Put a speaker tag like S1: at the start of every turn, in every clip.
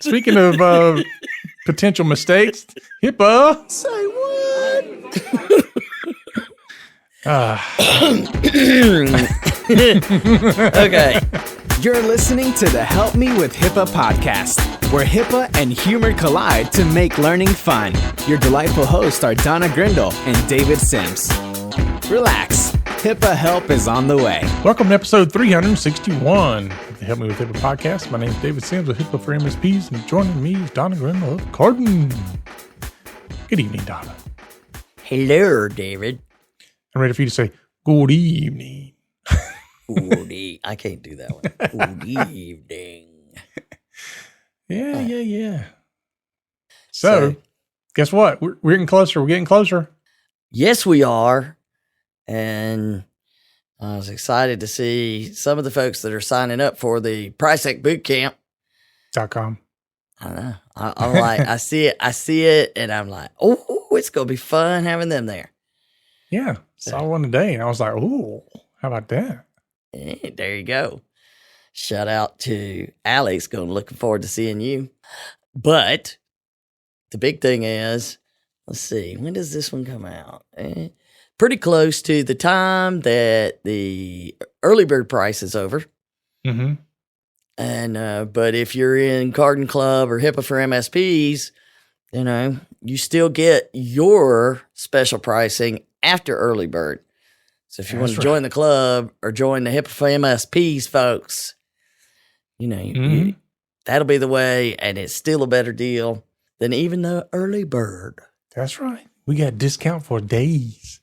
S1: Speaking of potential mistakes, HIPAA.
S2: Say what?
S3: Okay.
S2: You're listening to the Help Me with HIPAA podcast, where HIPAA and humor collide to make learning fun. Your delightful hosts are Donna Grindle and David Sims. Relax. HIPAA help is on the way.
S1: Welcome to episode 361 of the Help Me with HIPAA podcast. My name is David Sims with HIPAA for MSPs, and joining me is Donna Grindle of Carden. Good evening, Donna.
S3: Hello, David.
S1: I'm ready for you to say, good evening.
S3: I can't do that one. Good evening.
S1: Yeah. So, guess what? We're getting closer. We're getting closer.
S3: Yes, we are. And I was excited to see some of the folks that are signing up for the PriceTech
S1: .com.
S3: I don't know. I'm like, I see it, and I'm like, oh, it's going to be fun having them there.
S1: Yeah. Saw one today, and I was like, oh, how about that?
S3: Hey, there you go. Shout out to Alex. Looking forward to seeing you. But the big thing is, let's see, when does this one come out? Pretty close to the time that the early bird price is over.
S1: Mm-hmm.
S3: And but if you're in Carden Club or HIPAA for MSPs, you still get your special pricing after early bird. So if you want to join the club or join the HIPAA for MSPs, folks, that'll be the way, and it's still a better deal than even the early bird.
S1: That's right. We got a discount for days.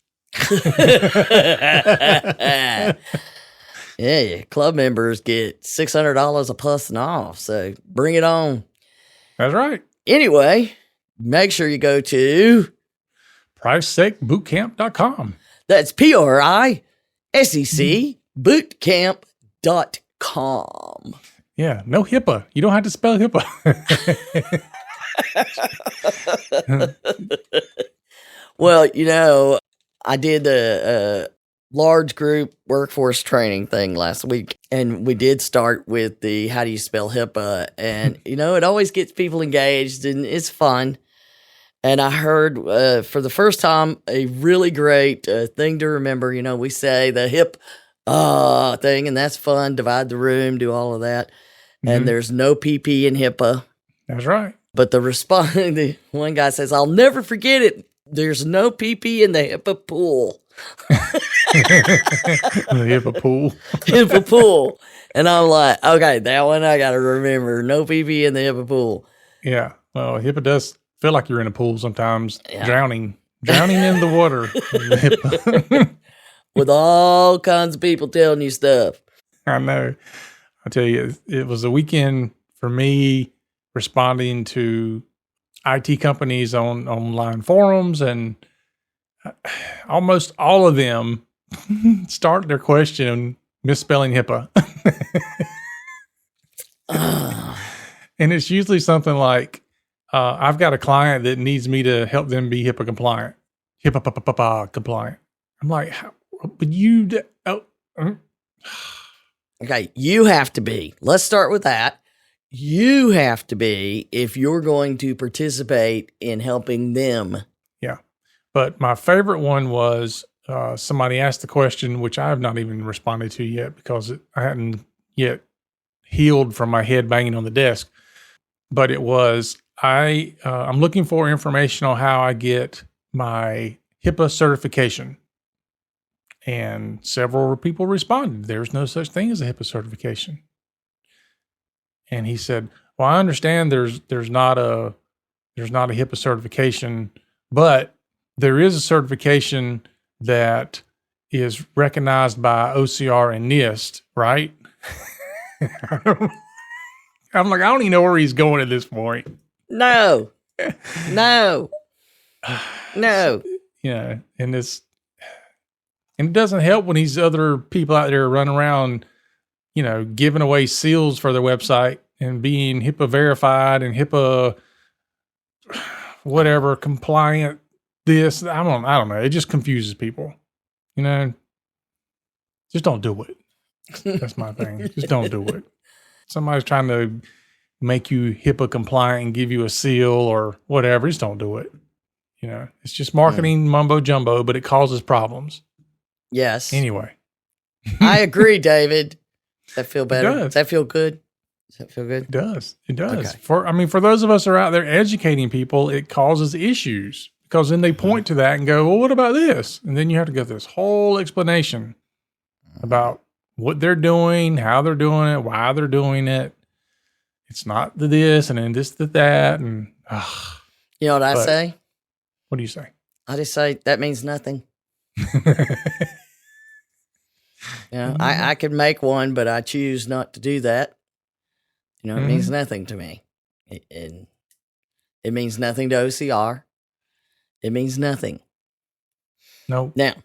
S3: Yeah, club members get $600 a person off, so bring it on.
S1: That's right.
S3: Anyway, make sure you go to
S1: PriceTechBootcamp.com.
S3: That's PRISEC bootcamp.com.
S1: Yeah, no HIPAA. You don't have to spell HIPAA.
S3: Well, I did a large group workforce training thing last week, and we did start with the how do you spell HIPAA, and it always gets people engaged, and it's fun. And I heard for the first time a really great thing to remember. We say the HIP thing, and that's fun. Divide the room, do all of that. Mm-hmm. And there's no PP in HIPAA.
S1: That's right.
S3: But the one guy says, I'll never forget it. There's no PP in the HIPAA pool.
S1: The HIPAA pool.
S3: HIPAA pool. And I'm like, okay, that one I got to remember. No PP in the HIPAA pool.
S1: Yeah. Well, HIPAA does feel like you're in a pool sometimes, drowning in the water.
S3: With all kinds of people telling you stuff.
S1: I know. I tell you, it was a weekend for me responding to IT companies on online forums, and almost all of them start their question misspelling HIPAA. And it's usually something like, I've got a client that needs me to help them be HIPAA compliant. HIPAA compliant. I'm like, but you...
S3: Okay, you have to be. Let's start with that. You have to be if you're going to participate in helping them.
S1: Yeah. But my favorite one was somebody asked the question, which I have not even responded to yet because I hadn't yet healed from my head banging on the desk. But it was, I'm looking for information on how I get my HIPAA certification. And several people responded, there's no such thing as a HIPAA certification. And he said, well, I understand there's not a HIPAA certification, but there is a certification that is recognized by OCR and NIST, right? I'm like, I don't even know where he's going at this point.
S3: No.
S1: And it doesn't help when these other people out there run around, giving away seals for their website and being HIPAA verified and HIPAA whatever compliant. This I don't know. It just confuses people. Just don't do it. That's my thing. Just don't do it. Somebody's trying to make you HIPAA compliant and give you a seal or whatever. Just don't do it. It's just marketing mumbo jumbo, but it causes problems.
S3: Yes.
S1: Anyway.
S3: I agree, David. Does that feel better?
S1: Does
S3: that feel good? Does that feel good?
S1: It does. It does.
S3: Okay.
S1: For those of us who are out there educating people, it causes issues because then they point to that and go, well, what about this? And then you have to go through this whole explanation about what they're doing, how they're doing it, why they're doing it. It's not the this and then this, the that. And
S3: you know what I say?
S1: What do you say?
S3: I just say that means nothing. I could make one, but I choose not to do that. It means nothing to me. It means nothing to OCR. It means nothing.
S1: No.
S3: Now,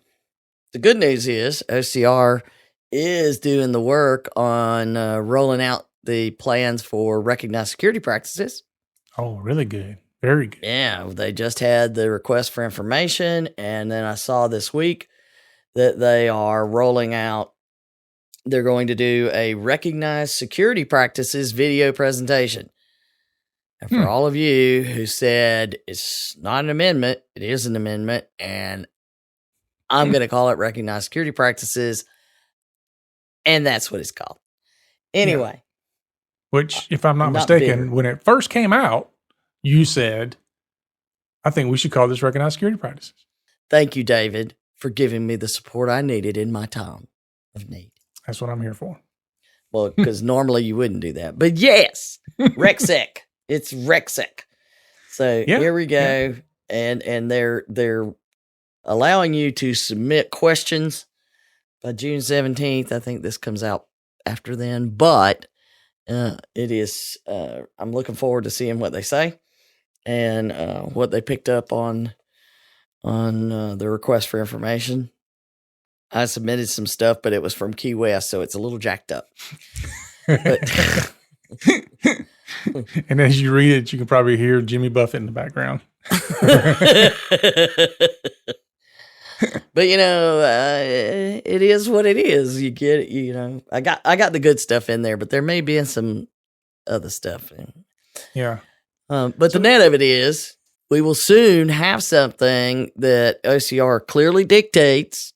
S3: the good news is OCR is doing the work on rolling out the plans for recognized security practices.
S1: Oh, really good. Very good.
S3: Yeah, they just had the request for information, and then I saw this week that they are rolling out. They're going to do a recognized security practices video presentation. And for all of you who said it's not an amendment, it is an amendment, and I'm going to call it recognized security practices, and that's what it's called. Anyway.
S1: Yeah. Which, if I'm not mistaken, when it first came out, you said, I think we should call this recognized security practices.
S3: Thank you, David, for giving me the support I needed in my time of need.
S1: That's what I'm here for.
S3: Well, because normally you wouldn't do that. But yes, RecSec. It's RecSec. So here we go. Yeah. And they're allowing you to submit questions by June 17th. I think this comes out after then. But it is, I'm looking forward to seeing what they say and what they picked up on the request for information. I submitted some stuff, but it was from Key West, so it's a little jacked up.
S1: And as you read it, you can probably hear Jimmy Buffett in the background.
S3: But it is what it is. You get it. I got the good stuff in there, but there may be some other stuff.
S1: Yeah.
S3: But the net of it is, we will soon have something that OCR clearly dictates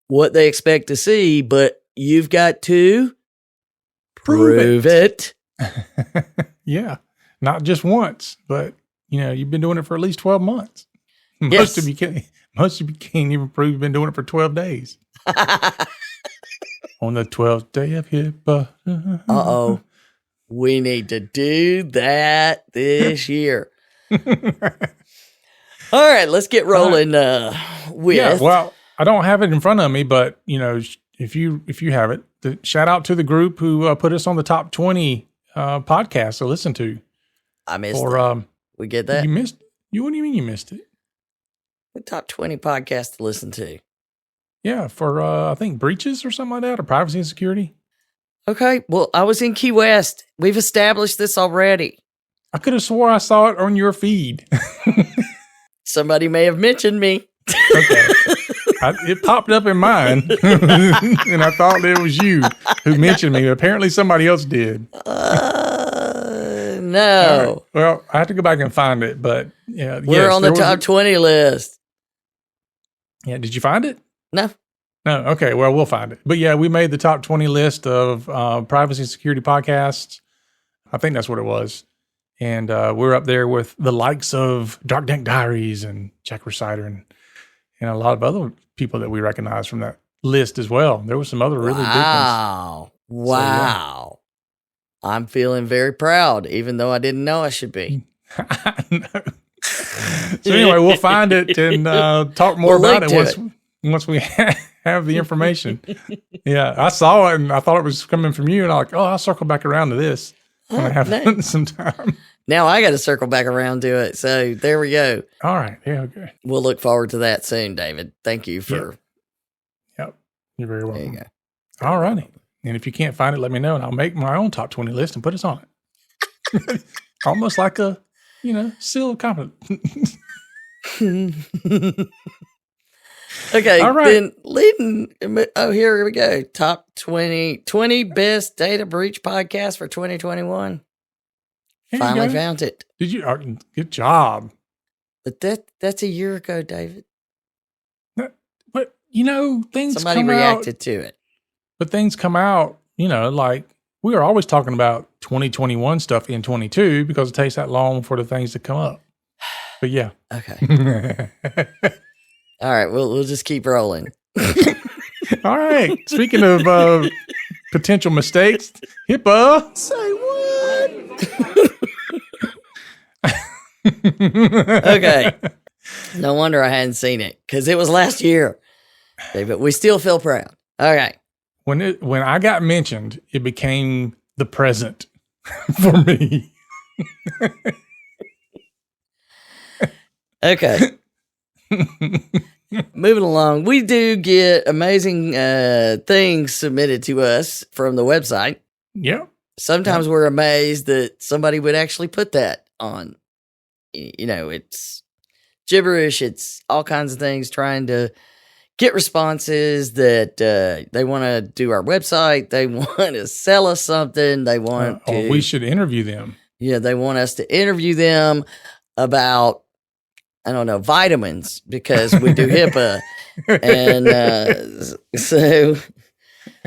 S3: what they expect to see, but you've got to prove it.
S1: Yeah. Not just once, but you've been doing it for at least 12 months. Most of you can't even prove you've been doing it for 12 days. On the 12th day of HIPAA.
S3: Uh-oh. We need to do that this year. All right, let's get rolling with.
S1: Yeah, well, I don't have it in front of me, but if you have it, shout out to the group who put us on the top 20 podcasts to listen to.
S3: I missed it. We get that?
S1: You missed? What do you mean you missed it?
S3: The top 20 podcasts to listen to.
S1: Yeah, for I think breaches or something like that, or privacy and security.
S3: Okay, well, I was in Key West. We've established this already.
S1: I could have swore I saw it on your feed.
S3: Somebody may have mentioned me.
S1: Okay. It popped up in mine, and I thought it was you who mentioned me. Apparently somebody else did.
S3: No.
S1: Right. Well, I have to go back and find it, but yeah.
S3: We're on the top 20 list.
S1: Yeah, did you find it?
S3: No.
S1: No, okay, well, we'll find it. But yeah, we made the top 20 list of privacy and security podcasts. I think that's what it was. And we're up there with the likes of Dark Dank Diaries and Jack Reciter and a lot of other people that we recognize from that list as well. There was some other really big ones.
S3: Wow. So, yeah. I'm feeling very proud, even though I didn't know I should be.
S1: I know. So anyway, we'll find it and talk more about it once we have the information. Yeah, I saw it and I thought it was coming from you, and I'm like, I'll circle back around to this when I have some time.
S3: Now I got to circle back around to it. So there we go.
S1: All right. Yeah. Okay.
S3: We'll look forward to that soon, David. Thank you for.
S1: Yep. You're very welcome.
S3: There you
S1: go. All righty. And if you can't find it, let me know, and I'll make my own top 20 list and put us on it. Almost like a, seal of confidence.
S3: Okay.
S1: All right.
S3: Then leading. Oh, here we go. Top 20 best data breach podcasts for 2021.
S1: Here you
S3: Finally
S1: go.
S3: found it.
S1: Did you? Good job.
S3: But that's a year ago, David.
S1: But things
S3: Somebody
S1: come
S3: reacted
S1: out.
S3: to it.
S1: But things come out. Like we are always talking about 2021 stuff in 22 because it takes that long for the things to come up. But yeah.
S3: Okay. All right. We'll just keep rolling.
S1: All right. Speaking of potential mistakes, HIPAA.
S3: Say what? Okay. No wonder I hadn't seen it because it was last year. Okay, but we still feel proud. Okay.
S1: When I got mentioned, it became the present for me.
S3: Okay. Moving along, we do get amazing things submitted to us from the website.
S1: Yep.
S3: Sometimes we're amazed that somebody would actually put that on. It's gibberish. It's all kinds of things trying to get responses that they want to do our website. They want to sell us something. They want to.
S1: We should interview them.
S3: Yeah, they want us to interview them about, I don't know, vitamins because we do HIPAA. And so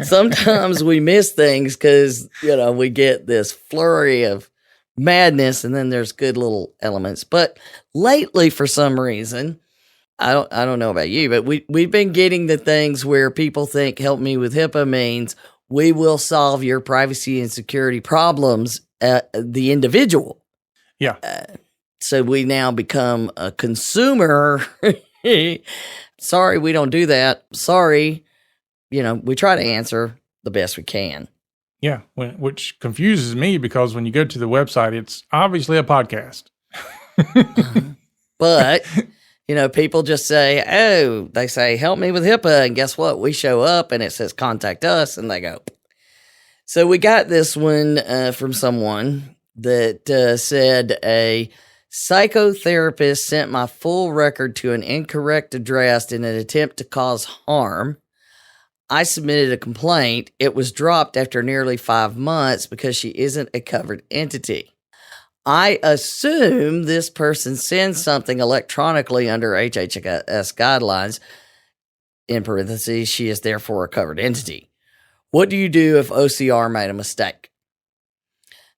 S3: sometimes we miss things because, we get this flurry of madness and then there's good little elements. But lately, for some reason, I don't know about you, but we've been getting the things where people think help me with HIPAA means we will solve your privacy and security problems at the individual.
S1: Yeah.
S3: So we now become a consumer. Sorry, we don't do that. Sorry. We try to answer the best we can.
S1: Yeah. Which confuses me because when you go to the website, it's obviously a podcast.
S3: But, people just say, they say, help me with HIPAA. And guess what? We show up and it says contact us and they go. So we got this one from someone that said a psychotherapist sent my full record to an incorrect address in an attempt to cause harm. I submitted a complaint. It was dropped after nearly 5 months because she isn't a covered entity. I assume this person sends something electronically under HHS guidelines. In parentheses, she is therefore a covered entity. What do you do if OCR made a mistake?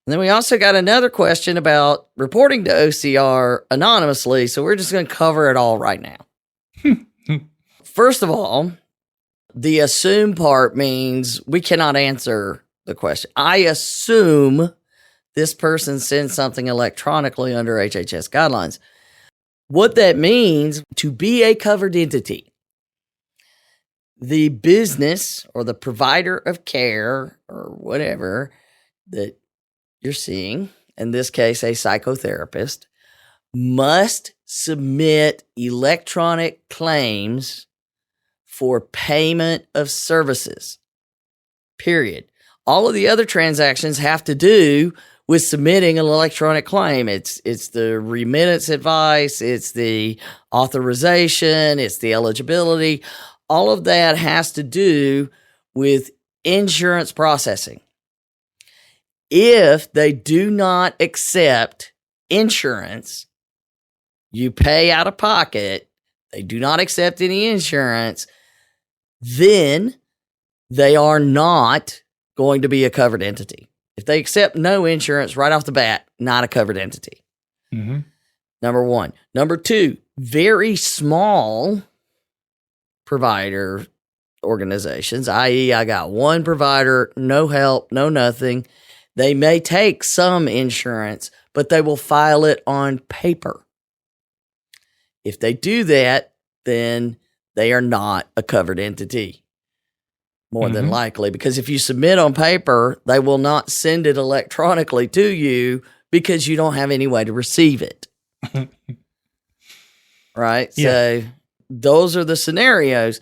S3: And then we also got another question about reporting to OCR anonymously, so we're just going to cover it all right now. First of all, the assume part means we cannot answer the question. I assume this person sends something electronically under HHS guidelines. What that means, to be a covered entity, the business or the provider of care or whatever that you're seeing, in this case, a psychotherapist, must submit electronic claims for payment of services, period. All of the other transactions have to do with submitting an electronic claim. It's the remittance advice, it's the authorization, it's the eligibility. All of that has to do with insurance processing. If they do not accept insurance, you pay out of pocket, they do not accept any insurance, then they are not going to be a covered entity. If they accept no insurance right off the bat, not a covered entity.
S1: Mm-hmm.
S3: Number one. Number two, very small provider organizations, i.e., I got one provider, no help, no nothing. They may take some insurance, but they will file it on paper. If they do that, then they are not a covered entity. More than likely, because if you submit on paper, they will not send it electronically to you because you don't have any way to receive it. Right? Yeah. So those are the scenarios.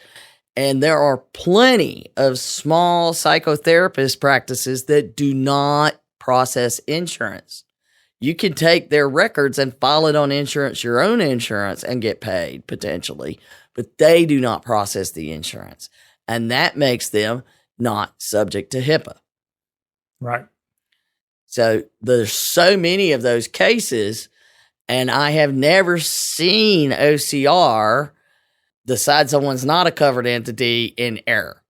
S3: And there are plenty of small psychotherapist practices that do not process insurance. You can take their records and file it on insurance, your own insurance, and get paid potentially, but they do not process the insurance. And that makes them not subject to HIPAA.
S1: Right.
S3: So there's so many of those cases, and I have never seen OCR decide someone's not a covered entity in error.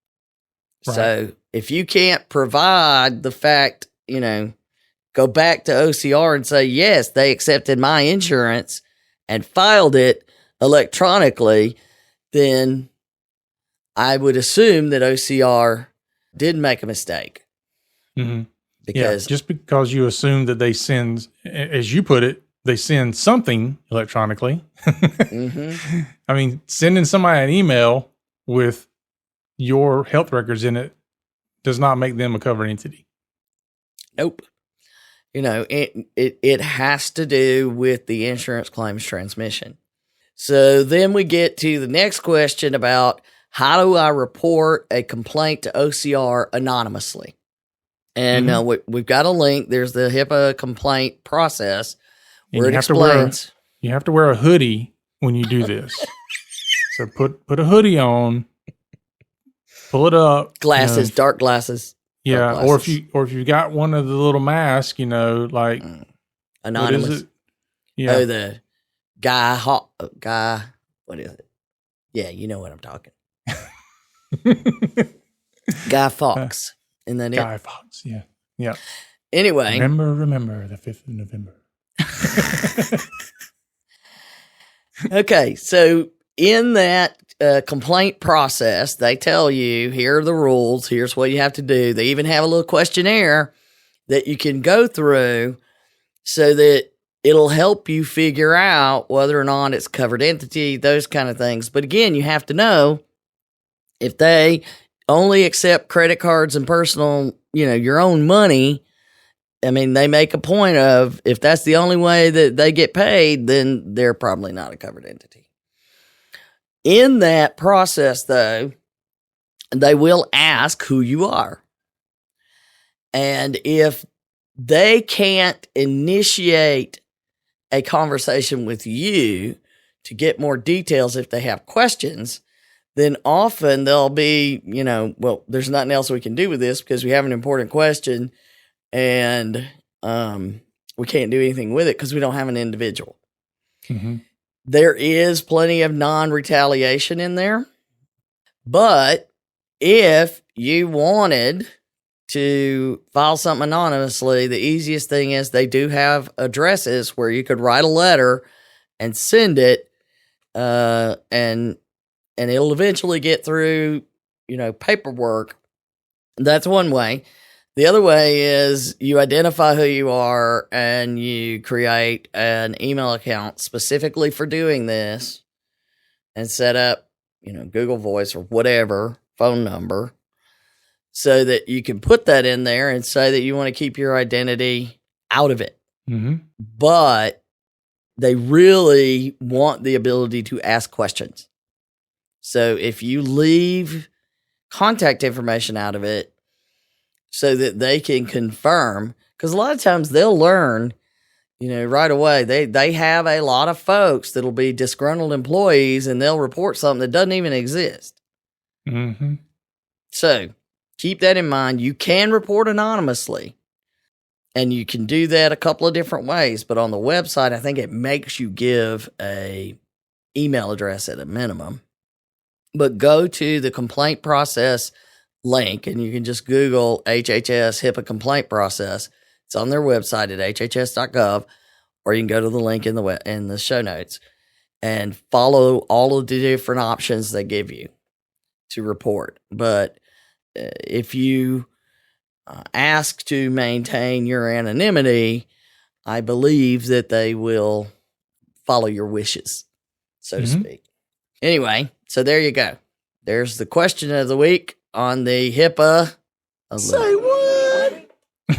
S1: Right.
S3: So if you can't provide the fact, go back to OCR and say, yes, they accepted my insurance and filed it electronically, then I would assume that OCR did make a mistake.
S1: Mm-hmm.
S3: Because
S1: just because you assume that they send, as you put it, they send something electronically.
S3: Mm-hmm.
S1: I mean, sending somebody an email with your health records in it does not make them a covered entity.
S3: Nope. It has to do with the insurance claims transmission. So then we get to the next question about how do I report a complaint to OCR anonymously? And we've got a link. There's the HIPAA complaint process where it explains.
S1: You have to wear a hoodie when you do this. So put a hoodie on, pull it up.
S3: Glasses, dark glasses.
S1: Yeah,
S3: dark glasses.
S1: or if you got one of the little masks, like
S3: anonymous.
S1: What is it? Yeah.
S3: Oh, the guy. What is it? Yeah, you know what I'm talking. Guy Fawkes. Isn't that
S1: Guy Fawkes, yeah. Yeah.
S3: Anyway.
S1: Remember the 5th of November.
S3: Okay, so in that complaint process, they tell you, here are the rules, here's what you have to do. They even have a little questionnaire that you can go through so that it'll help you figure out whether or not it's covered entity, those kind of things. But again, you have to know if they only accept credit cards and personal, your own money. I mean, they make a point of, if that's the only way that they get paid, then they're probably not a covered entity. In that process, though, they will ask who you are. And if they can't initiate a conversation with you to get more details if they have questions, then often they'll be, well, there's nothing else we can do with this because we have an important question and we can't do anything with it because we don't have an individual.
S1: Mm-hmm.
S3: There is plenty of non-retaliation in there. But if you wanted to file something anonymously, the easiest thing is they do have addresses where you could write a letter and send it, and it'll eventually get through, paperwork. That's one way. The other way is you identify who you are and you create an email account specifically for doing this and set up, Google Voice or whatever phone number so that you can put that in there and say that you want to keep your identity out of it.
S1: Mm-hmm.
S3: But they really want the ability to ask questions. So if you leave contact information out of it so that they can confirm, because a lot of times they'll learn, right away. They have a lot of folks that'll be disgruntled employees and they'll report something that doesn't even exist.
S1: Mm-hmm.
S3: So keep that in mind. You can report anonymously and you can do that a couple of different ways, but on the website, I think it makes you give a email address at a minimum. But go to the complaint process link and you can just Google HHS HIPAA complaint process. It's on their website at hhs.gov, or you can go to the link in the show notes and follow all of the different options they give you to report. But if you ask to maintain your anonymity, I believe that they will follow your wishes, so to speak. Anyway, so there you go. There's the question of the week on the HIPAA.
S2: Say what?
S1: You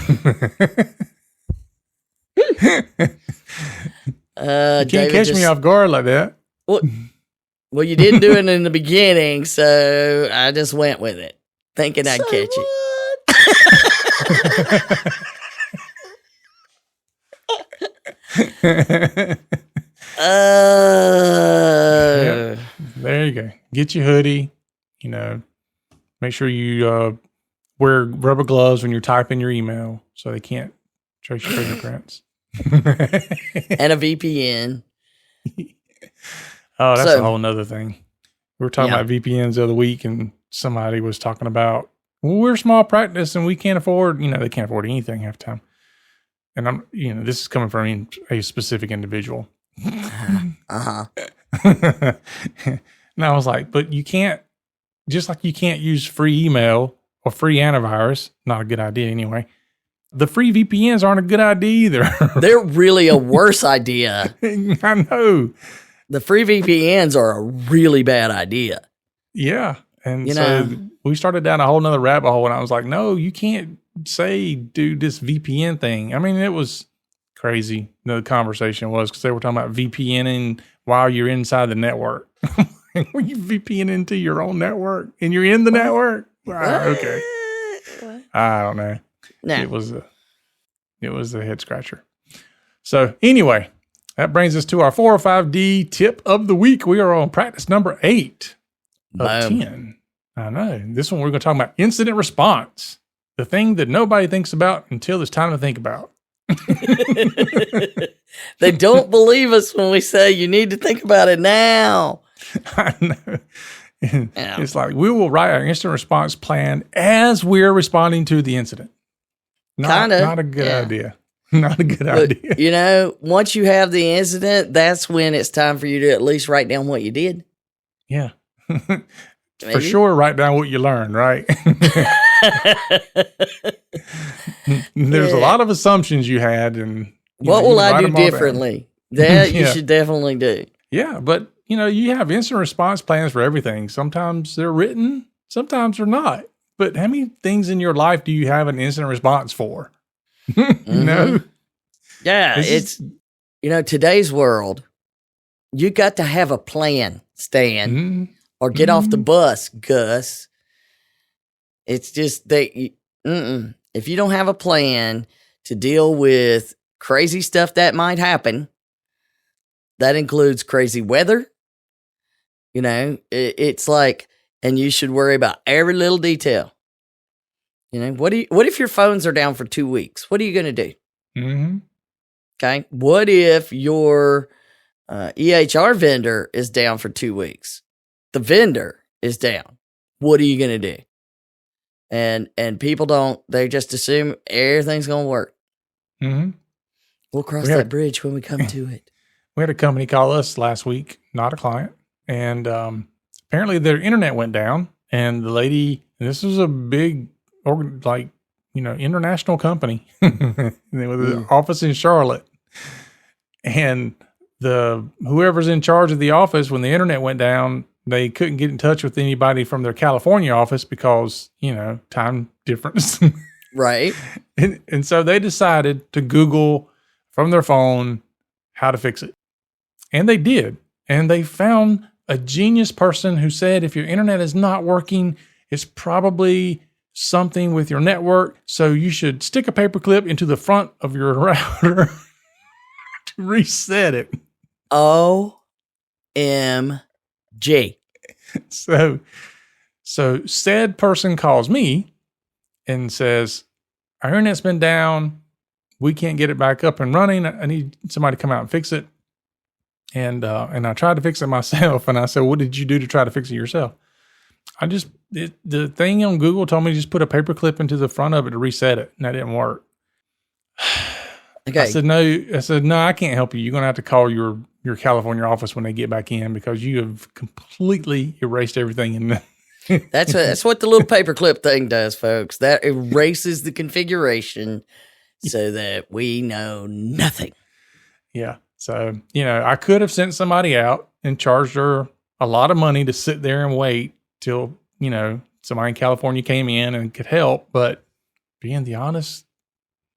S1: can't catch me off guard like that.
S3: Well, you didn't do it in the beginning, so I just went with it, thinking I'd catch you.
S1: Yep. There you go. Get your hoodie. Make sure you wear rubber gloves when you're typing your email so they can't Trace your fingerprints.
S3: and a VPN.
S1: Oh, that's
S3: So-
S1: a whole nother thing. We were talking
S3: Yeah.
S1: about VPNs the other week, and somebody was talking about, well, we're small practice and we can't afford, they can't afford anything half the time. And this is coming from a specific individual.
S3: Uh-huh.
S1: And I was like, but you can't, just like you can't use free email or free antivirus, not a good idea anyway. The free VPNs aren't a good idea either.
S3: They're really a worse idea.
S1: I know.
S3: The free VPNs are a really bad idea.
S1: Yeah. And
S3: You
S1: so
S3: know.
S1: we started down a whole nother rabbit hole, and I was like, no, you can't say do this VPN thing. I mean, it was crazy. The conversation was because they were talking about VPNing while you're inside the network. When you VPN into your own network and you're in the network. Wow, okay. I don't know.
S3: No.
S1: It was a head scratcher. So anyway, that brings us to our 405D tip of the week. We are on practice number 8 of
S3: Boom.
S1: 10. I know. This one we're going to talk about incident response, the thing that nobody thinks about until it's time to think about.
S3: They don't believe us when we say you need to think about it now.
S1: I know.
S3: Yeah.
S1: It's like we will write our incident response plan as we're responding to the incident.
S3: Kinda,
S1: Not a good
S3: yeah.
S1: idea. Not a good
S3: But,
S1: idea.
S3: once you have the incident, that's when it's time for you to at least write down what you did.
S1: Yeah. For
S3: Maybe.
S1: sure, write down what you learned, right? There's a lot of assumptions you had, and
S3: What
S1: you
S3: will
S1: write
S3: I do
S1: them all down.
S3: differently? That you
S1: Yeah.
S3: should definitely do.
S1: Yeah, but you have instant response plans for everything. Sometimes they're written, sometimes they're not. But how many things in your life do you have an instant response for? No.
S3: Yeah,
S1: This
S3: it's today's world. You got to have a plan, Stan,
S1: Mhm.
S3: or get off the bus, Gus. It's just if you don't have a plan to deal with crazy stuff that might happen, that includes crazy weather. It's like, and you should worry about every little detail. What if your phones are down for 2 weeks? What are you going to do?
S1: Mhm.
S3: Okay. What if your EHR vendor is down for 2 weeks? The vendor is down. What are you going to do? And people they just assume everything's going to work.
S1: Mhm.
S3: We'll cross
S1: We had-
S3: that bridge when we come to it.
S1: We had a company call us last week, not a client, and apparently their internet went down. And the lady, and this was a big, international company with an office in Charlotte. And whoever's in charge of the office, when the internet went down, they couldn't get in touch with anybody from their California office because time difference.
S3: Right.
S1: And so they decided to Google from their phone how to fix it. And they did. And they found a genius person who said, if your internet is not working, it's probably something with your network. So you should stick a paperclip into the front of your router to reset it.
S3: OMG.
S1: So said person calls me and says, our internet's been down. We can't get it back up and running. I need somebody to come out and fix it. And I tried to fix it myself. And I said, what did you do to try to fix it yourself? The thing on Google told me to just put a paperclip into the front of it to reset it. And that didn't work.
S3: Okay.
S1: I said, no, I can't help you. You're going to have to call your California office when they get back in because you have completely erased everything in the
S3: That's what the little paperclip thing does, folks. That erases the configuration so that we know nothing.
S1: Yeah. So, I could have sent somebody out and charged her a lot of money to sit there and wait till, somebody in California came in and could help. But being the honest,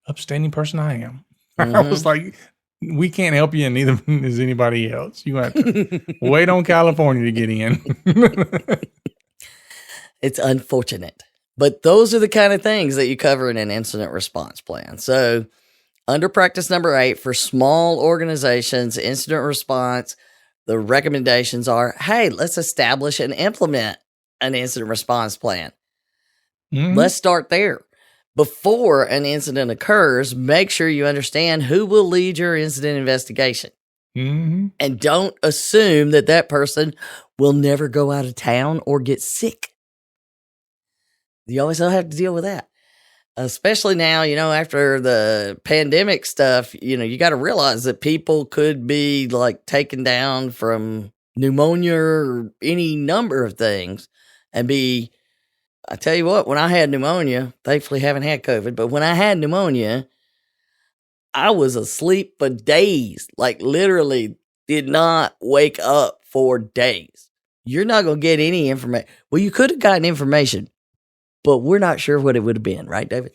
S1: upstanding person I am, I was like, we can't help you and neither is anybody else. You have to wait on California to get in.
S3: It's unfortunate. But those are the kind of things that you cover in an incident response plan. So under practice number 8, for small organizations, incident response, the recommendations are, hey, let's establish and implement an incident response plan.
S1: Mhm.
S3: Let's start there Before an incident occurs, make sure you understand who will lead your incident investigation.
S1: Mm-hmm.
S3: And don't assume that that person will never go out of town or get sick. You always have to deal with that. Especially now, after the pandemic stuff, you got to realize that people could be like taken down from pneumonia or any number of things and I tell you what, when I had pneumonia, thankfully haven't had COVID, but when I had pneumonia, I was asleep for days, like literally did not wake up for days. You're not going to get any information. Well, you could have gotten information, but we're not sure what it would have been, right, David?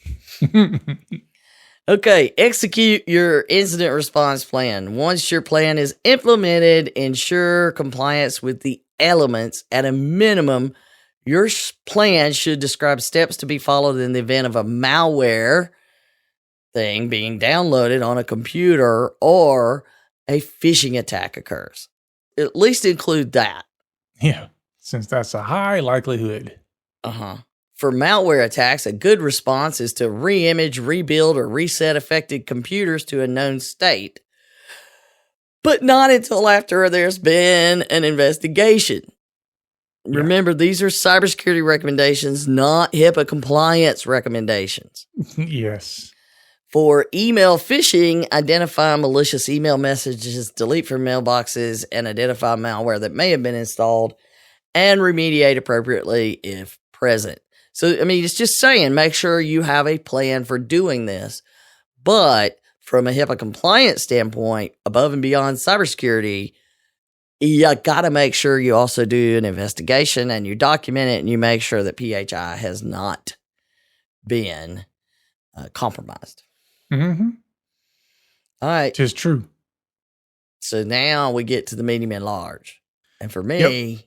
S3: Okay, execute your incident response plan. Once your plan is implemented, ensure compliance with the elements. At a minimum, your plan should describe steps to be followed in the event of a malware thing being downloaded on a computer or a phishing attack occurs. At least include that.
S1: Yeah, since that's a high likelihood.
S3: For malware attacks, a good response is to re-image, rebuild, or reset affected computers to a known state, but not until after there's been an investigation. Yeah. Remember, these are cybersecurity recommendations, not HIPAA compliance recommendations.
S1: Yes.
S3: For email phishing, identify malicious email messages, delete from mailboxes, and identify malware that may have been installed and remediate appropriately if present. So, it's just saying, make sure you have a plan for doing this. But from a HIPAA compliance standpoint, above and beyond cybersecurity, you got to make sure you also do an investigation and you document it and you make sure that PHI has not been compromised.
S1: Mm-hmm.
S3: All right.
S1: Tis true.
S3: So now we get to the medium and large. And for me,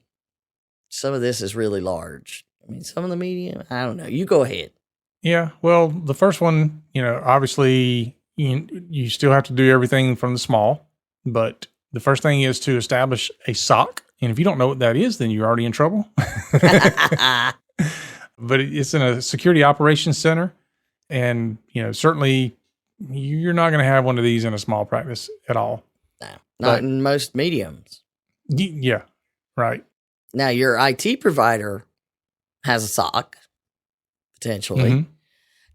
S3: some of this is really large. Some of the medium, I don't know. You go ahead.
S1: Yeah. Well, the first one, obviously you still have to do everything from the small, but the first thing is to establish a SOC. And if you don't know what that is, then you're already in trouble. But it's in a security operations center. And, certainly you're not going to have one of these in a small practice at all.
S3: No, not in most mediums.
S1: Yeah. Right.
S3: Now, your IT provider has a SOC, potentially. Mm-hmm.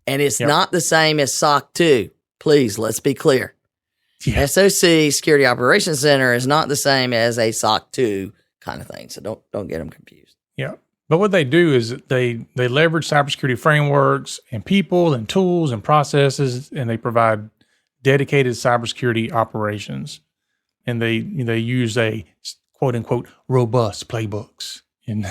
S3: And it's not the same as SOC 2. Please, let's be clear. Yeah. SOC, Security Operations Center, is not the same as a SOC 2 kind of thing. So don't get them confused.
S1: Yeah. But what they do is they leverage cybersecurity frameworks and people and tools and processes, and they provide dedicated cybersecurity operations. And they use a quote unquote robust playbooks in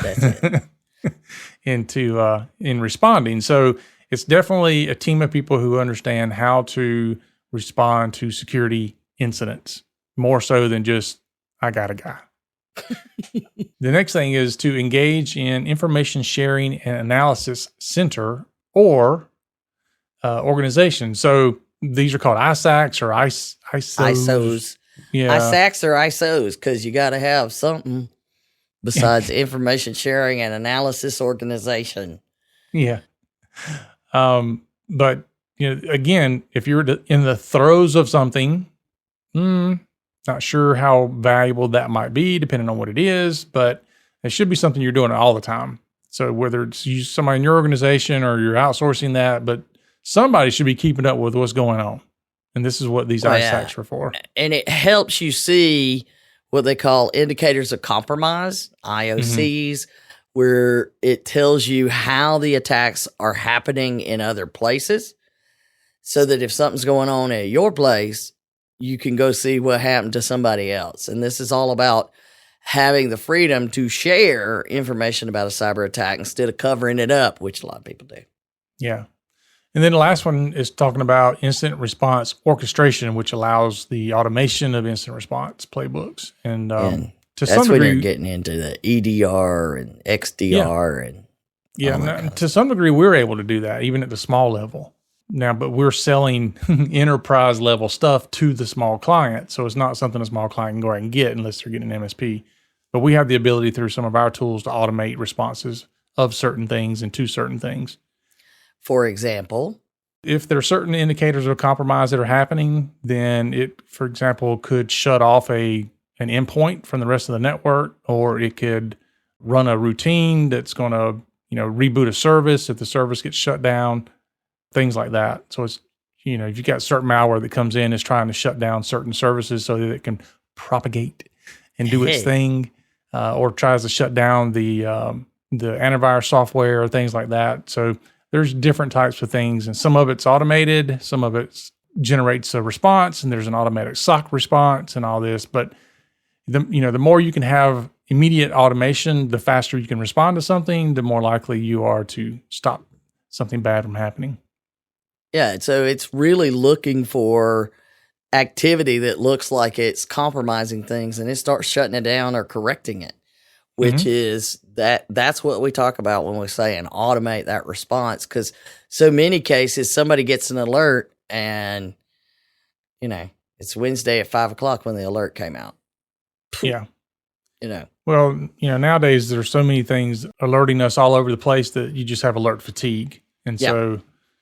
S1: responding. So it's definitely a team of people who understand how to respond to security incidents more so than just, I got a guy. The next thing is to engage in information sharing and analysis center or organization. So these are called ISACs or ISOs.
S3: ISOs.
S1: Yeah.
S3: ISACs or ISOs, because you got to have something besides information sharing and analysis organization.
S1: Yeah. But, again, if you're in the throes of something, not sure how valuable that might be, depending on what it is, but it should be something you're doing all the time. So whether it's somebody in your organization or you're outsourcing that, but somebody should be keeping up with what's going on. And this is what these ISACs are for. And
S3: it helps you see what they call indicators of compromise, IOCs, where it tells you how the attacks are happening in other places, so that if something's going on at your place, you can go see what happened to somebody else. And this is all about having the freedom to share information about a cyber attack instead of covering it up, which a lot of people do.
S1: Yeah. And then the last one is talking about incident response orchestration, which allows the automation of incident response playbooks. And to some degree,
S3: when you're getting into the EDR and XDR
S1: to some degree, we're able to do that even at the small level now. But we're selling enterprise level stuff to the small client, so it's not something a small client can go out and get unless they're getting an MSP. But we have the ability through some of our tools to automate responses of certain things and to certain things.
S3: For example,
S1: if there are certain indicators of compromise that are happening, then it, for example, could shut off an endpoint from the rest of the network, or it could run a routine that's going to, reboot a service if the service gets shut down, things like that. So it's, if you've got certain malware that comes in, it's trying to shut down certain services so that it can propagate and do its thing, or tries to shut down the antivirus software or things like that. So there's different types of things, and some of it's automated, some of it generates a response, and there's an automatic SOC response and all this. But the more you can have immediate automation, the faster you can respond to something, the more likely you are to stop something bad from happening.
S3: Yeah, so it's really looking for activity that looks like it's compromising things, and it starts shutting it down or correcting it, which is that's what we talk about when we say and automate that response. Because so many cases, somebody gets an alert and, it's Wednesday at 5:00 when the alert came out.
S1: Yeah.
S3: Well,
S1: nowadays there's so many things alerting us all over the place that you just have alert fatigue. And so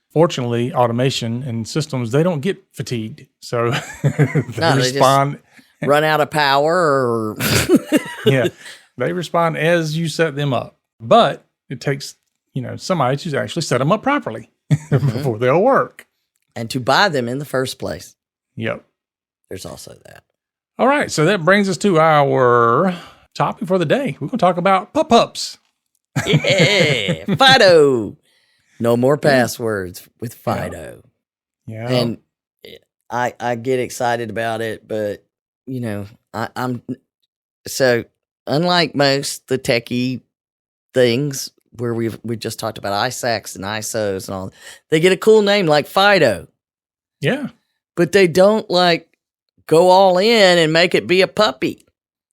S1: fortunately, automation and systems, they don't get fatigued. So they respond.
S3: They run out of power or
S1: yeah. They respond as you set them up. But it takes, somebody to actually set them up properly before they'll work.
S3: And to buy them in the first place.
S1: Yep.
S3: There's also that.
S1: All right. So that brings us to our topic for the day. We're going to talk about pop-ups.
S3: Yeah. FIDO. No more passwords with FIDO.
S1: Yeah.
S3: And I get excited about it, but, I'm so unlike most the techie things where we just talked about ISACs and ISOs and all, they get a cool name like FIDO.
S1: Yeah.
S3: But they don't go all in and make it be a puppy.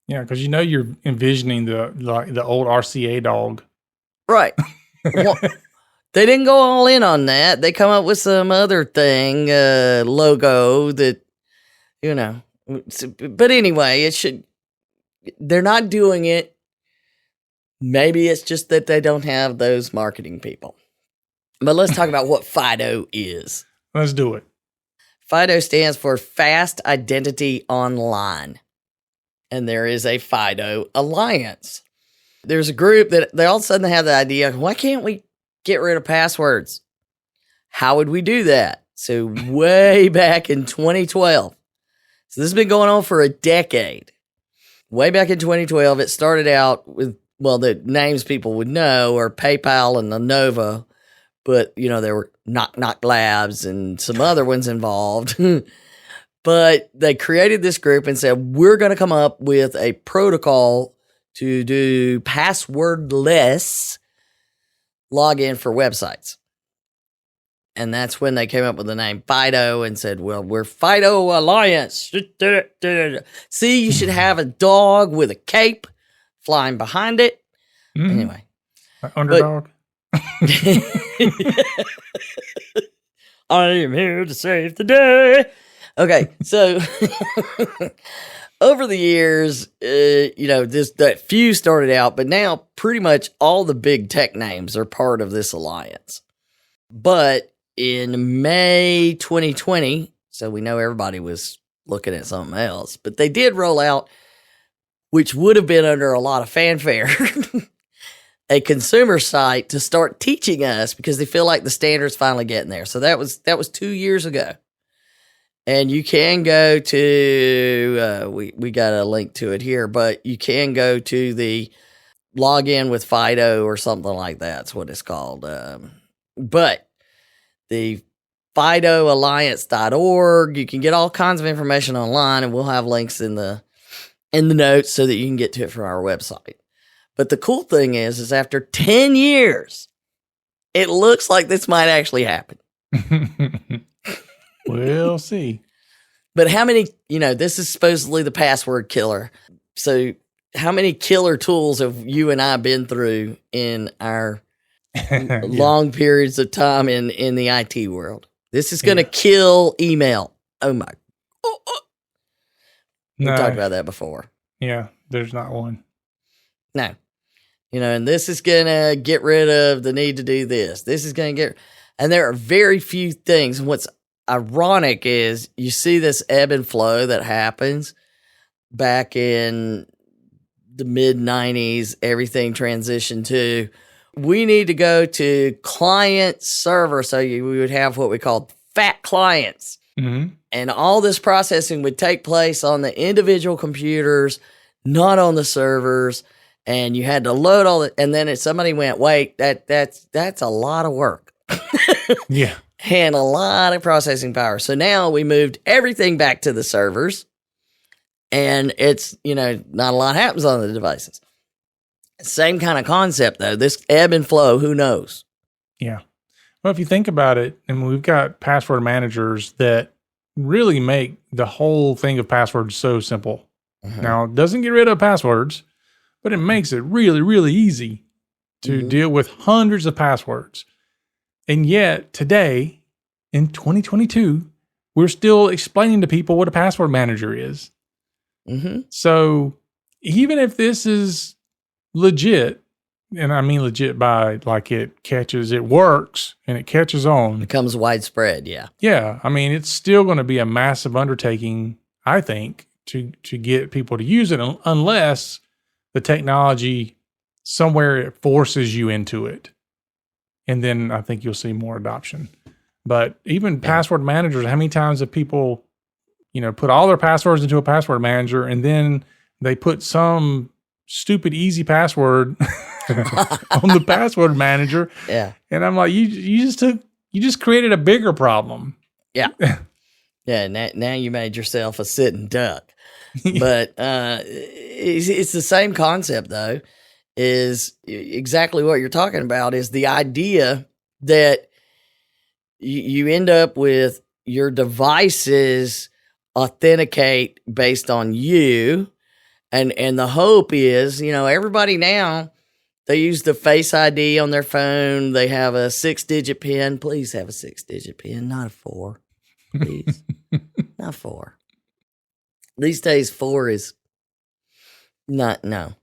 S1: Yeah, because you're envisioning the old RCA dog.
S3: Right. Well, they didn't go all in on that. They come up with some other thing, logo that, But anyway, they're not doing it. Maybe it's just that they don't have those marketing people. But let's talk about what FIDO is.
S1: Let's do it.
S3: FIDO stands for Fast Identity Online. And there is a FIDO Alliance. There's a group that they all of a sudden have the idea, why can't we get rid of passwords? How would we do that? So way back in 2012. So this has been going on for a decade. Way back in 2012, it started out with, the names people would know are PayPal and Lenovo. But, there were Knock Labs and some other ones involved. But they created this group and said, we're going to come up with a protocol to do passwordless login for websites. And that's when they came up with the name FIDO and said, well, we're FIDO Alliance. See, you should have a dog with a cape flying behind it. Anyway.
S1: Underdog.
S3: I am here to save the day. Okay, so over the years, that few started out, but now pretty much all the big tech names are part of this alliance. But in May 2020, so we know everybody was looking at something else, but they did roll out, which would have been under a lot of fanfare, a consumer site to start teaching us because they feel like the standard's finally getting there. So that was 2 years ago. And you can go to, we got a link to it here, but you can go to the login with FIDO or something like that. That's what it's called. But the FIDOalliance.org, you can get all kinds of information online, and we'll have links in the notes so that you can get to it from our website. But the cool thing is after 10 years, it looks like this might actually happen.
S1: We'll see.
S3: But how many, this is supposedly the password killer. So how many killer tools have you and I been through in our long periods of time in the IT world? This is going to kill email. Oh my. We talked about that before.
S1: Yeah, there's not one.
S3: No. And this is going to get rid of the need to do this. This is going to And there are very few things. And what's ironic is you see this ebb and flow that happens back in the mid 90s, everything transitioned to, we need to go to client server. So we would have what we called fat clients.
S1: Mm-hmm.
S3: And all this processing would take place on the individual computers, not on the servers. And you had to load all the, and then if somebody went, wait, that's a lot of work.
S1: Yeah.
S3: And a lot of processing power. So now we moved everything back to the servers, and it's, not a lot happens on the devices. Same kind of concept though. This ebb and flow, who knows?
S1: Yeah. Well, if you think about it, and we've got password managers that really make the whole thing of passwords so simple.
S3: Mm-hmm.
S1: Now, it doesn't get rid of passwords, but it makes it really, really easy to deal with hundreds of passwords. And yet today, in 2022, we're still explaining to people what a password manager is.
S3: Mm-hmm.
S1: So even if this is legit, and I mean legit by like it works and it catches on.
S3: Becomes widespread, yeah.
S1: Yeah. I mean, it's still going to be a massive undertaking, I think, to get people to use it unless the technology somewhere it forces you into it. And then I think you'll see more adoption. But even password managers, how many times have people, put all their passwords into a password manager and then they put some stupid easy password on the password manager?
S3: Yeah.
S1: And I'm like, you just created a bigger problem.
S3: Yeah. Yeah. Now you made yourself a sitting duck. But it's the same concept though, is exactly what you're talking about, is the idea that you end up with your devices authenticate based on you. And the hope is, everybody now, they use the Face ID on their phone. They have a 6-digit PIN. Please have a 6-digit PIN, not a 4. Please. Not 4. These days, 4 is not, no.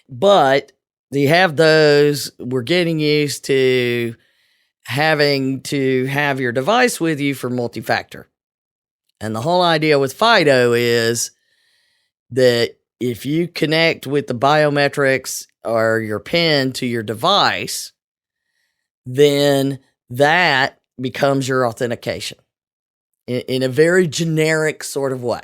S3: But you have those. We're getting used to having to have your device with you for multi-factor. And the whole idea with FIDO is that if you connect with the biometrics or your PIN to your device, then that becomes your authentication in a very generic sort of way.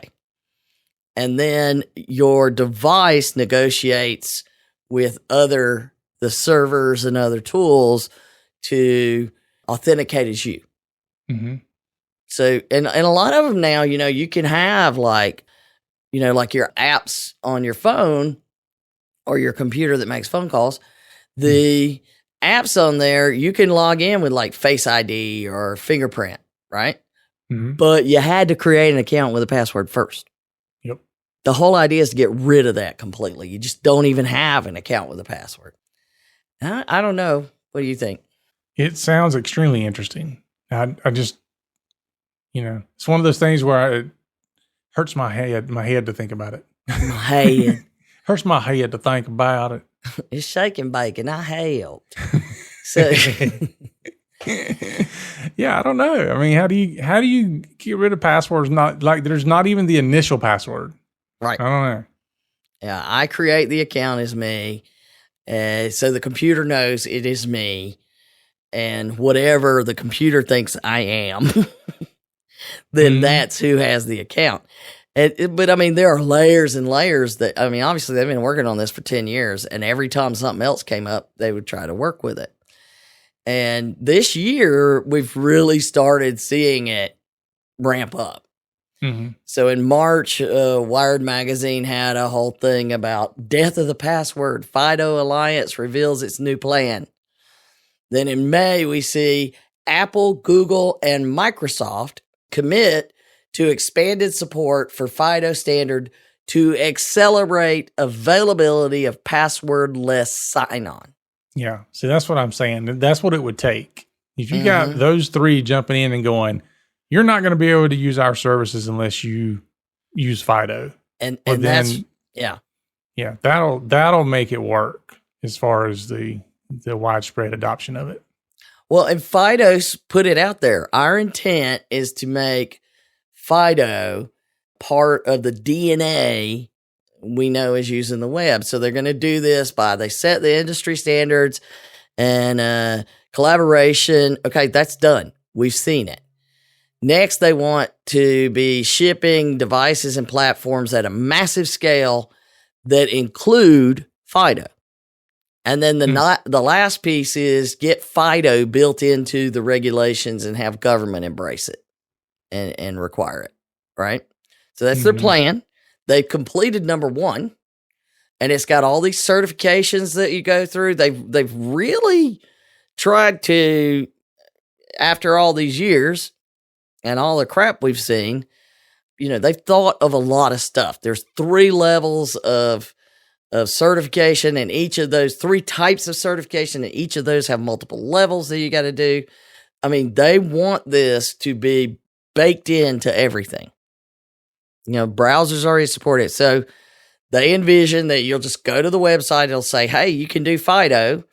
S3: And then your device negotiates with the servers and other tools to authenticate as you.
S1: Mm-hmm.
S3: So, and a lot of them now, you can have like your apps on your phone or your computer that makes phone calls. The apps on there, you can log in with like Face ID or fingerprint, right?
S1: Mm-hmm.
S3: But you had to create an account with a password first.
S1: Yep.
S3: The whole idea is to get rid of that completely. You just don't even have an account with a password. I don't know. What do you think?
S1: It sounds extremely interesting. I just, it's one of those things where it hurts my head to think about it.
S3: My head.
S1: Hurts my head to think about it.
S3: It's shaking bacon. I helped. So,
S1: yeah, I don't know. I mean, how do you get rid of passwords? Not like there's not even the initial password.
S3: Right.
S1: I don't know.
S3: Yeah, I create the account as me. So the computer knows it is me. And whatever the computer thinks I am, then that's who has the account. But I mean, there are layers and layers obviously they've been working on this for 10 years, and every time something else came up, they would try to work with it. And this year, we've really started seeing it ramp up.
S1: Mm-hmm.
S3: So in March, Wired Magazine had a whole thing about death of the password. FIDO Alliance reveals its new plan. Then in May, we see Apple, Google, and Microsoft commit to expanded support for FIDO standard to accelerate availability of passwordless sign-on.
S1: Yeah. See, that's what I'm saying. That's what it would take. If you got those three jumping in and going, you're not going to be able to use our services unless you use FIDO.
S3: And
S1: then,
S3: that's, yeah.
S1: Yeah, that'll make it work as far as the widespread adoption of it.
S3: Well, and FIDO's put it out there. Our intent is to make FIDO part of the DNA we know is using the web. So they're going to do this they set the industry standards and collaboration. Okay, that's done. We've seen it. Next, they want to be shipping devices and platforms at a massive scale that include FIDO. And then the last piece is get FIDO built into the regulations and have government embrace it and require it, right? So that's their plan. They've completed number 1, and it's got all these certifications that you go through. They've really tried to, after all these years and all the crap we've seen, they've thought of a lot of stuff. There's 3 levels of certification, and each of those 3 types of certification, and each of those have multiple levels that you got to do. I mean, they want this to be baked into everything. Browsers already support it. So they envision that you'll just go to the website. It'll say, hey, you can do FIDO.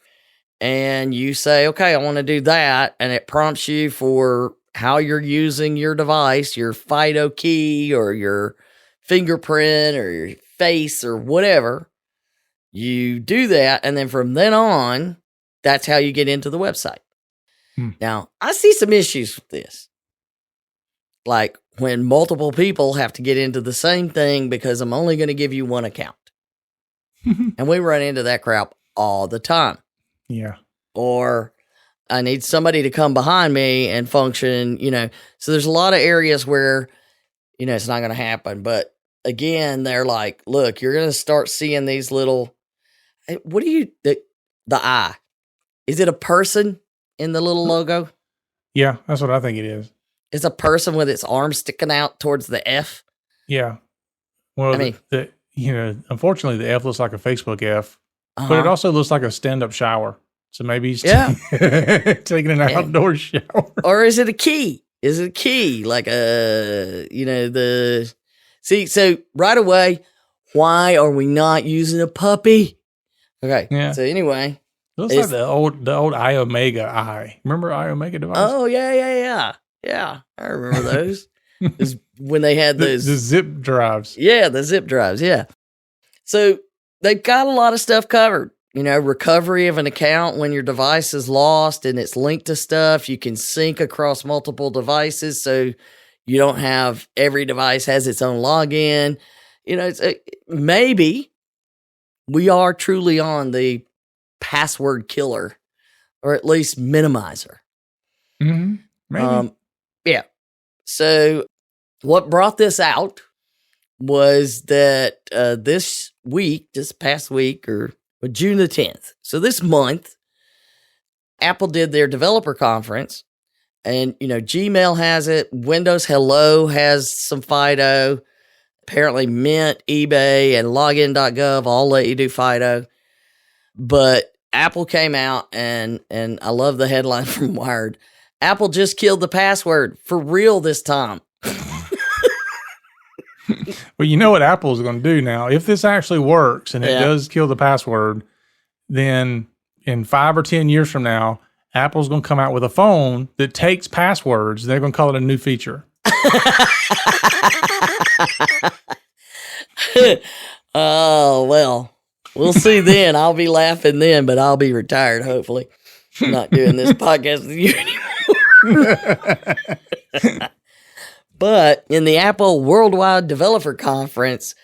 S3: And you say, okay, I want to do that. And it prompts you for how you're using your device, your FIDO key or your fingerprint or your face or whatever. You do that. And then from then on, that's how you get into the website. Now, I see some issues with this. Like when multiple people have to get into the same thing because I'm only going to give you one account. And we run into that crap all the time.
S1: Yeah.
S3: Or I need somebody to come behind me and function, So there's a lot of areas where, it's not going to happen. But again, they're like, look, you're going to start seeing these little, what do you, the eye? Is it a person in the little logo?
S1: Yeah, that's what I think it is.
S3: It's a person with its arm sticking out towards the F.
S1: Yeah. Well,
S3: I mean,
S1: unfortunately, the F looks like a Facebook F, but it also looks like a stand-up shower. So maybe he's taking an outdoor shower.
S3: Or is it a key? Is it a key? Like so right away, why are we not using a puppy? Okay. Yeah. So anyway.
S1: It looks like the old iOmega eye. Remember iOmega device?
S3: Oh, yeah. Yeah, I remember those. When they had those.
S1: The zip drives.
S3: Yeah, the zip drives, yeah. So they've got a lot of stuff covered. Recovery of an account when your device is lost and it's linked to stuff. You can sync across multiple devices so you don't have every device has its own login. Maybe we are truly on the password killer or at least minimizer.
S1: Mm-hmm. Maybe.
S3: Yeah. So what brought this out was that this past week, or June the 10th. So this month, Apple did their developer conference, and, Gmail has it. Windows Hello has some FIDO. Apparently Mint, eBay, and login.gov all let you do FIDO. But Apple came out, and I love the headline from Wired. Apple just killed the password for real this time.
S1: Well, you know what Apple's going to do now? If this actually works and it does kill the password, then in 5 or 10 years from now, Apple's going to come out with a phone that takes passwords. They're going to call it a new feature.
S3: Oh, well, we'll see then. I'll be laughing then, but I'll be retired, hopefully. I'm not doing this podcast with you anymore. But in the Apple Worldwide Developer Conference,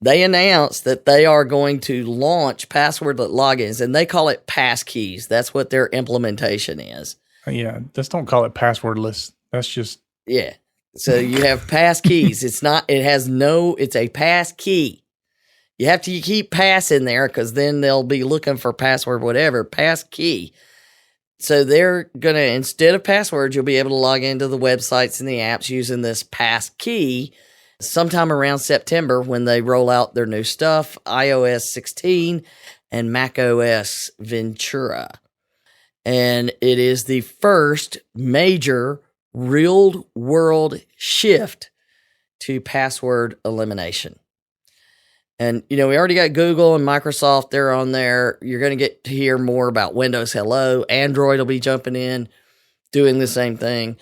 S3: they announced that they are going to launch passwordless logins, and they call it passkeys. That's what their implementation is.
S1: Yeah, just don't call it passwordless. That's just...
S3: Yeah. So you have passkeys. It's a passkey. You have to keep pass in there because then they'll be looking for password, whatever, passkey. So they're going to, instead of passwords, you'll be able to log into the websites and the apps using this passkey sometime around September when they roll out their new stuff, iOS 16 and macOS Ventura. And it is the first major real-world shift to password elimination. And, we already got Google and Microsoft. They're on there. You're going to get to hear more about Windows Hello. Android will be jumping in, doing the same thing.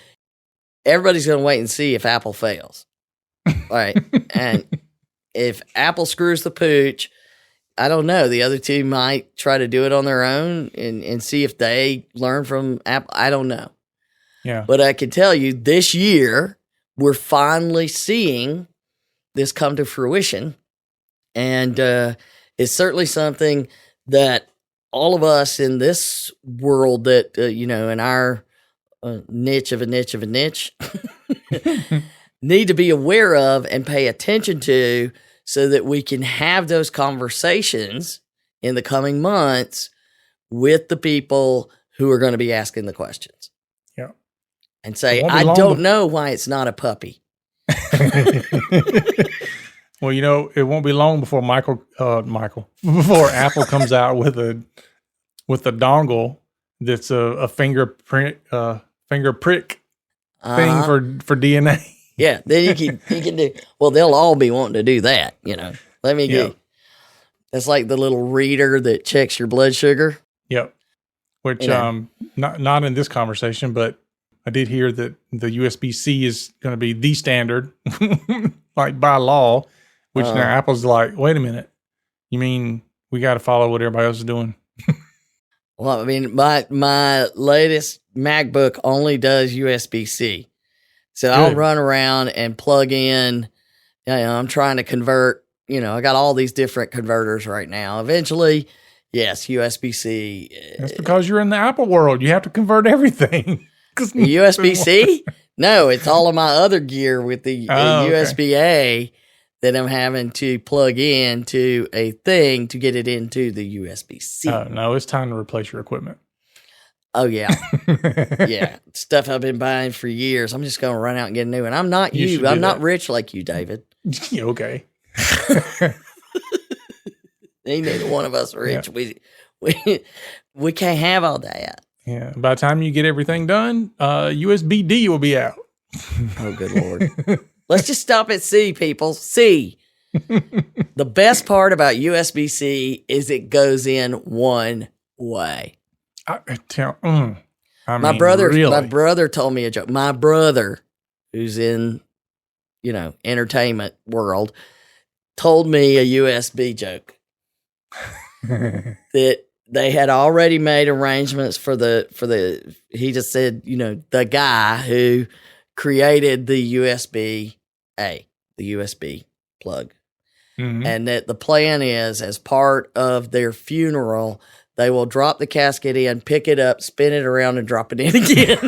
S3: Everybody's going to wait and see if Apple fails. All right. And if Apple screws the pooch, I don't know. The other two might try to do it on their own and see if they learn from Apple. I don't know.
S1: Yeah.
S3: But I can tell you this year, we're finally seeing this come to fruition. And it's certainly something that all of us in this world that, in our niche of a niche of a niche need to be aware of and pay attention to so that we can have those conversations in the coming months with the people who are going to be asking the questions.
S1: Yeah.
S3: And say, I don't know why it's not a puppy.
S1: Well, it won't be long before before Apple comes out with a dongle that's a finger prick thing for DNA.
S3: Yeah, then you can do. Well, they'll all be wanting to do that. Let me get. That's like the little reader that checks your blood sugar.
S1: Yep. Which not in this conversation, but I did hear that the USB-C is going to be the standard, like by law. Which now Apple's like, wait a minute, you mean we got to follow what everybody else is doing?
S3: Well, I mean, my latest MacBook only does USB-C. So I'll run around and plug in, I'm trying to convert, I got all these different converters right now. Eventually, yes, USB-C.
S1: That's because you're in the Apple world. You have to convert everything.
S3: USB-C? No, it's all of my other gear with the USB-A that I'm having to plug into a thing to get it into the USB-C.
S1: Oh, no, it's time to replace your equipment.
S3: Oh, yeah. Yeah. Stuff I've been buying for years. I'm just going to run out and get a new one. I'm not you. I'm not rich like you, David.
S1: Okay.
S3: Ain't neither one of us rich. Yeah. We can't have all that.
S1: Yeah. By the time you get everything done, USB-D will be out.
S3: Oh, good Lord. Let's just stop at C, people. C. The best part about USB-C is it goes in one way. My brother told me a joke. My brother, who's in, entertainment world, told me a USB joke that they had already made arrangements for the. He just said, the guy who created the USB-A, the USB plug, and that the plan is, as part of their funeral, they will drop the casket in, pick it up, spin it around, and drop it in again.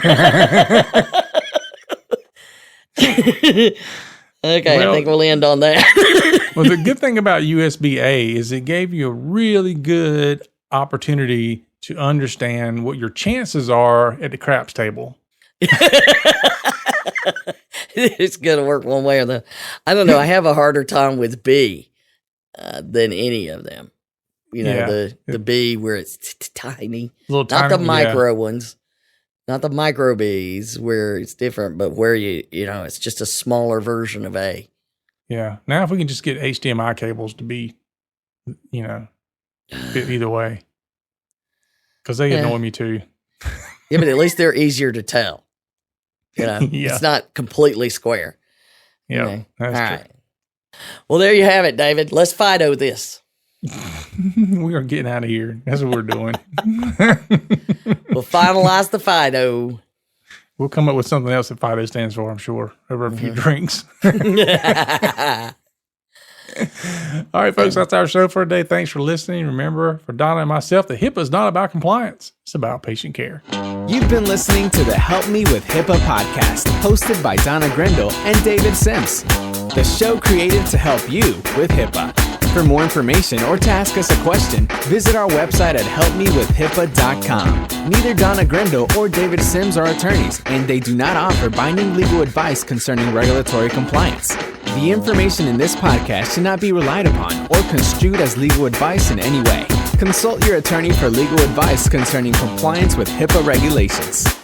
S3: Okay, well, I think we'll end on that.
S1: Well, the good thing about USB-A is it gave you a really good opportunity to understand what your chances are at the craps table.
S3: It's going to work one way or the other. I don't know. I have a harder time with B than any of them. The B where it's tiny. Not the micro ones. Not the micro Bs where it's different, but where it's just a smaller version of A.
S1: Yeah. Now if we can just get HDMI cables to be, fit either way. Because they annoy me too.
S3: Yeah, but at least they're easier to tell. It's not completely square.
S1: Yeah, that's
S3: all
S1: true.
S3: Right. Well, there you have it, David. Let's FIDO this.
S1: We are getting out of here. That's what we're doing.
S3: We'll finalize the FIDO.
S1: We'll come up with something else that FIDO stands for, I'm sure, over a few drinks. All right, folks, that's our show for today. Thanks for listening. Remember, for Donna and myself, the HIPAA is not about compliance. It's about patient care.
S2: You've been listening to the Help Me with HIPAA podcast, hosted by Donna Grindle and David Sims. The show created to help you with HIPAA. For more information or to ask us a question, visit our website at helpmewithhipaa.com. Neither Donna Grindle or David Sims are attorneys, and they do not offer binding legal advice concerning regulatory compliance. The information in this podcast should not be relied upon or construed as legal advice in any way. Consult your attorney for legal advice concerning compliance with HIPAA regulations.